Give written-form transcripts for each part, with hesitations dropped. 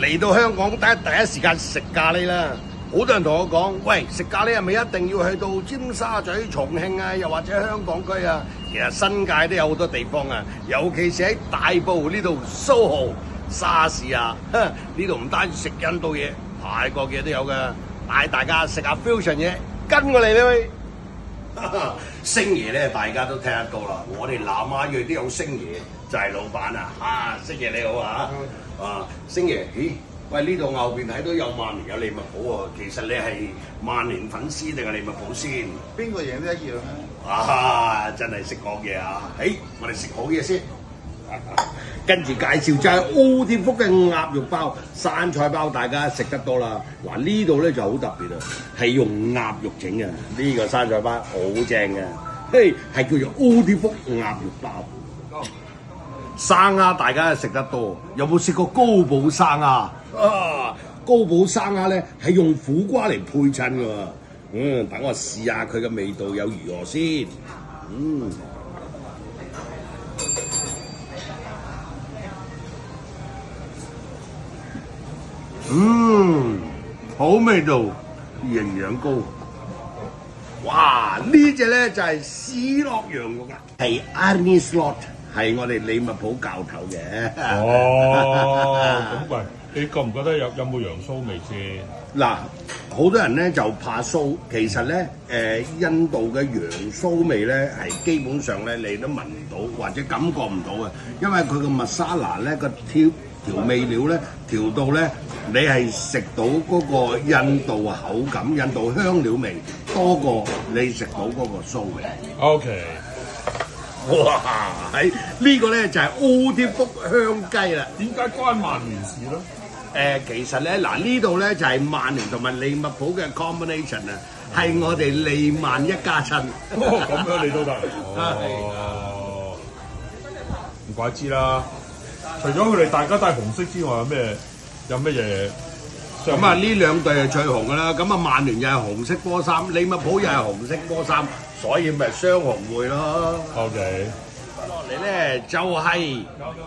嚟到香港第一時間食咖喱啦。好多人同我講，喂，食咖喱係咪一定要去到尖沙咀、重慶啊，又或者香港區啊？其實新界都有好多地方啊，尤其是喺大埔呢度蘇豪、沙士啊，呢度唔單止食印度嘢，泰國嘢都有㗎。帶大家食下 fusion 嘢，跟我嚟啦喂！星爺咧，大家都聽得到啦。我哋南亞裔都有星爺，就係老闆啊！星爺你好啊！星爺，咦？喂，呢度後邊睇到有曼聯有利物浦喎，其實你係曼聯粉絲定係利物浦先？邊個贏都一樣啊！真係識講嘢啊！我哋食好嘢先。跟住介紹就係奧鐵福嘅鴨肉包、生菜包，大家食得多啦。嗱呢度咧就好特別啊，係用鴨肉整嘅，呢個生菜包好正嘅，係叫做奧鐵福鴨肉包。生蝦大家食得多，有冇食過高寶生蝦？高寶生蝦咧係用苦瓜嚟配襯㗎喎。等我試下佢嘅味道有如何先。好味道，營養高。哇！呢隻咧就係史樂羊肉啦，係 Arnie Slot， 係我哋利物浦教頭嘅。咁喂，你覺唔覺得有冇羊騷味先？嗱，好多人咧就怕騷，其實咧印度嘅羊騷味咧係基本上咧你都聞唔到或者感覺唔到嘅，因為佢個麥沙拿咧個調味料咧調到咧，你係食到嗰個印度口感、印度香料味多過你食到嗰個騷味。OK， 哇！呢個咧就係奧鐵福香雞啦。點解關曼聯事咧？其實咧嗱，呢度咧就係曼聯同埋利物浦嘅 combination 啊，係我哋利曼一家親。咁樣你都得？唔怪之啦。除咗佢哋大家都係紅色之外，有咩嘢？咁啊，呢兩隊係最紅㗎啦。咁啊，曼聯又係紅色波衫，利物浦又係紅色波衫，所以咪雙紅會咯。OK。落嚟咧就係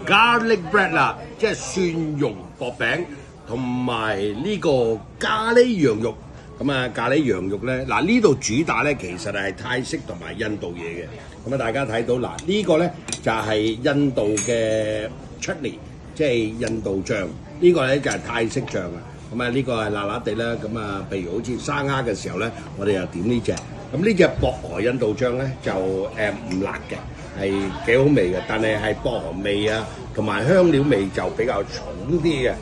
garlic bread 啦，即係蒜蓉薄餅，同埋呢個咖喱羊肉。咁啊，咖喱羊肉咧，嗱呢度主打咧其實係泰式同埋印度嘢嘅。咁啊，大家睇到嗱呢個咧就係印度嘅chutney，即係印度醬。呢個咧就係泰式醬啊。咁啊，呢個係辣辣地啦。咁啊，譬如好似生蝦嘅時候咧，我哋又點呢隻。咁呢隻薄荷印度醬咧就唔辣嘅，係幾好味嘅，但係薄荷味啊，同埋香料味就比較重啲嘅。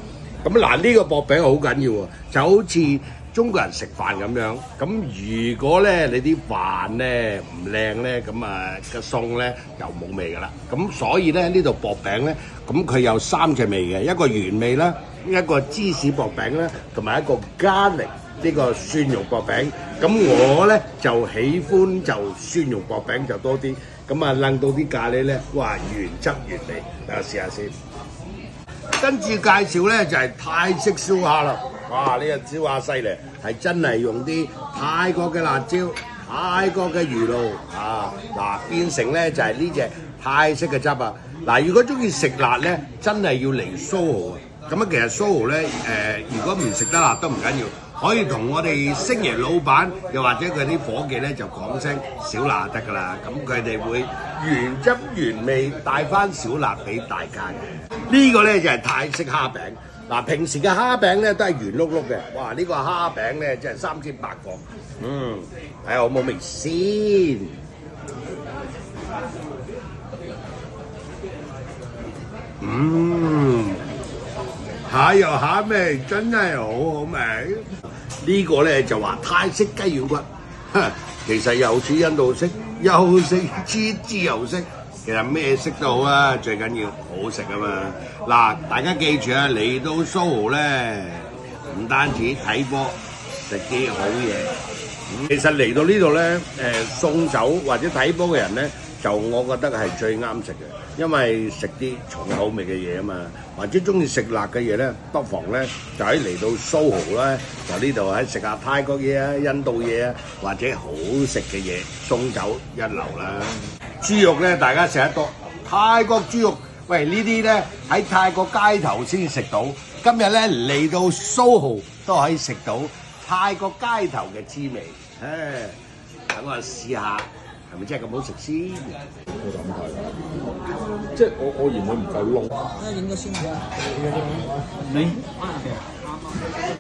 咁嗱，呢個薄餅好緊要喎，就好似中國人食飯咁樣。咁如果咧你啲飯咧唔靚咧，咁啊個餸咧又冇味噶啦。咁所以咧呢度薄餅咧，咁佢有3隻味嘅，一個原味啦，一個芝士薄餅啦，同埋一個咖喱呢個蒜蓉薄餅。咁我咧就喜歡就蒜蓉薄餅就多啲。咁啊擸到啲咖喱咧，哇原汁原味，等我試下先。跟住介紹咧就係泰式燒蝦啦。哇！呢個燒蝦犀利，係真係用啲泰國嘅辣椒、泰國嘅魚露變成咧就係呢隻泰式嘅汁啊！嗱，如果中意食辣咧，真係要嚟蘇豪啊！咁啊，其實蘇豪咧如果唔食得辣都唔緊要，可以同我哋星爺老闆又或者佢啲伙計咧就講聲少辣得㗎啦，咁佢哋會原汁原味帶翻少辣俾大家嘅。呢個咧就係泰式蝦餅。嗱，平時嘅蝦餅咧都係圓碌碌嘅，哇！呢個蝦餅咧真係3尖8角，睇下好冇味先。蟹又蟹味，真係好好味。呢個咧就話泰式雞軟骨，其實又似印度式，又似自由式。其實咩色都好啊，最緊要好食啊嘛！嗱，大家記住啊，嚟到蘇豪咧，唔單止睇波，食啲好嘢。其實嚟到呢度咧，送酒或者睇波嘅人咧，就我覺得係最啱食嘅，因為食啲重口味嘅嘢啊嘛，或者中意食辣嘅嘢咧，不妨咧就喺嚟到蘇豪咧，就呢度喺食下泰國嘢啊、印度嘢啊，或者好食嘅嘢，送酒一流啦。豬肉咧，大家食得多，泰國豬肉喂，呢啲咧喺泰國街頭先食到，今日咧嚟到蘇豪都可以食到泰國街頭嘅滋味。等我試下，係咪真係咁好食先？我就咁睇，即係我嫌佢唔夠燶。那應該先。你